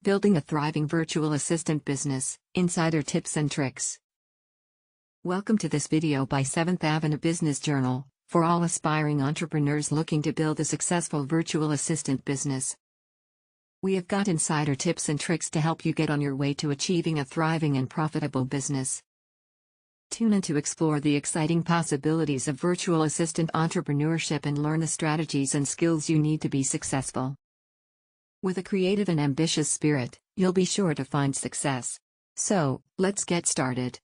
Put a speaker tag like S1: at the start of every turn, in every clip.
S1: Building a thriving virtual assistant business, insider tips and tricks. Welcome to this video by Seventh Avenue Business Journal, for all aspiring entrepreneurs looking to build a successful virtual assistant business. We have got insider tips and tricks to help you get on your way to achieving a thriving and profitable business. Tune in to explore the exciting possibilities of virtual assistant entrepreneurship and learn the strategies and skills you need to be successful. With a creative and ambitious spirit, you'll be sure to find success. So, let's get started.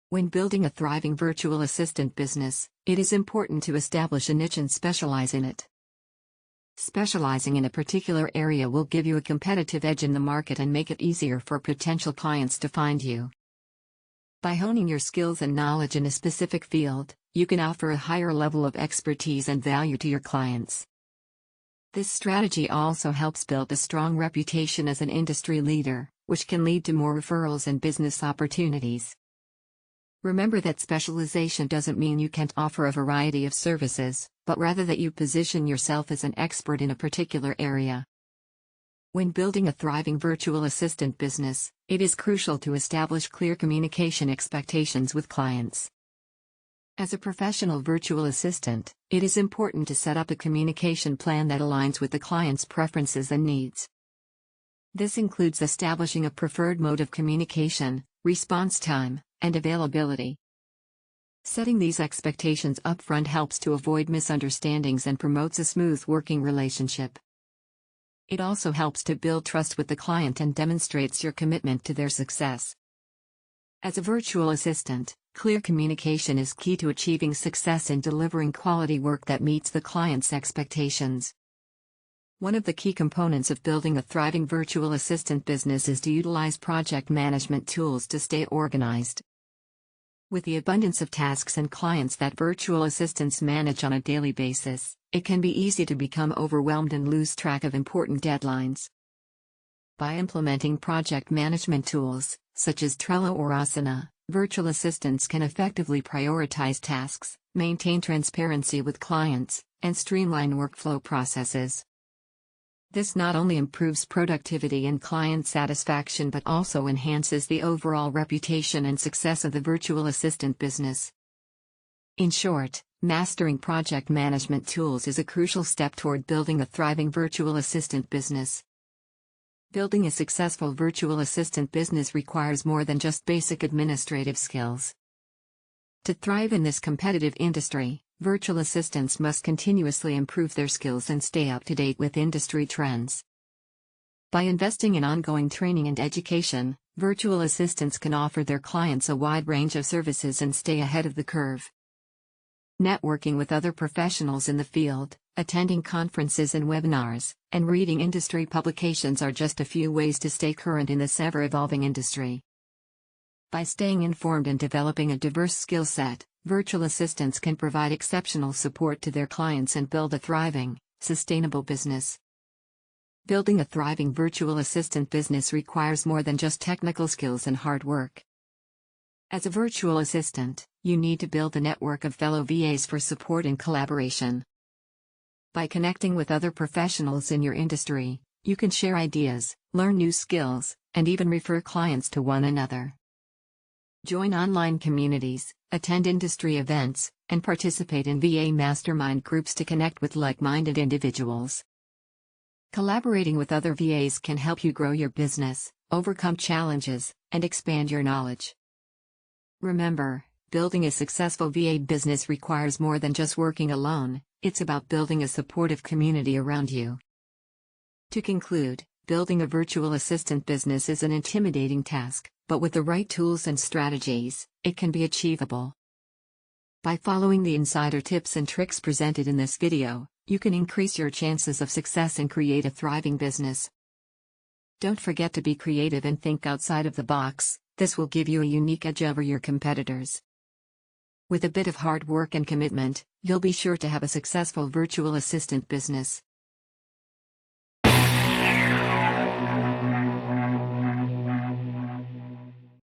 S1: When building a thriving virtual assistant business, it is important to establish a niche and specialize in it. Specializing in a particular area will give you a competitive edge in the market and make it easier for potential clients to find you. By honing your skills and knowledge in a specific field, you can offer a higher level of expertise and value to your clients. This strategy also helps build a strong reputation as an industry leader, which can lead to more referrals and business opportunities. Remember that specialization doesn't mean you can't offer a variety of services, but rather that you position yourself as an expert in a particular area. When building a thriving virtual assistant business, it is crucial to establish clear communication expectations with clients. As a professional virtual assistant, it is important to set up a communication plan that aligns with the client's preferences and needs. This includes establishing a preferred mode of communication, response time, and availability. Setting these expectations upfront helps to avoid misunderstandings and promotes a smooth working relationship. It also helps to build trust with the client and demonstrates your commitment to their success. As a virtual assistant, clear communication is key to achieving success in delivering quality work that meets the client's expectations. One of the key components of building a thriving virtual assistant business is to utilize project management tools to stay organized. With the abundance of tasks and clients that virtual assistants manage on a daily basis, it can be easy to become overwhelmed and lose track of important deadlines. By implementing project management tools, such as Trello or Asana, virtual assistants can effectively prioritize tasks, maintain transparency with clients, and streamline workflow processes. This not only improves productivity and client satisfaction but also enhances the overall reputation and success of the virtual assistant business. In short, mastering project management tools is a crucial step toward building a thriving virtual assistant business. Building a successful virtual assistant business requires more than just basic administrative skills. To thrive in this competitive industry, virtual assistants must continuously improve their skills and stay up to date with industry trends. By investing in ongoing training and education, virtual assistants can offer their clients a wide range of services and stay ahead of the curve. Networking with other professionals in the field, attending conferences and webinars, and reading industry publications are just a few ways to stay current in this ever-evolving industry. By staying informed and developing a diverse skill set, virtual assistants can provide exceptional support to their clients and build a thriving, sustainable business. Building a thriving virtual assistant business requires more than just technical skills and hard work. As a virtual assistant, you need to build a network of fellow VAs for support and collaboration. By connecting with other professionals in your industry, you can share ideas, learn new skills, and even refer clients to one another. Join online communities, attend industry events, and participate in VA mastermind groups to connect with like-minded individuals. Collaborating with other VAs can help you grow your business, overcome challenges, and expand your knowledge. Remember, building a successful VA business requires more than just working alone, it's about building a supportive community around you. To conclude, building a virtual assistant business is an intimidating task, but with the right tools and strategies, it can be achievable. By following the insider tips and tricks presented in this video, you can increase your chances of success and create a thriving business. Don't forget to be creative and think outside of the box. This will give you a unique edge over your competitors. With a bit of hard work and commitment, you'll be sure to have a successful virtual assistant business.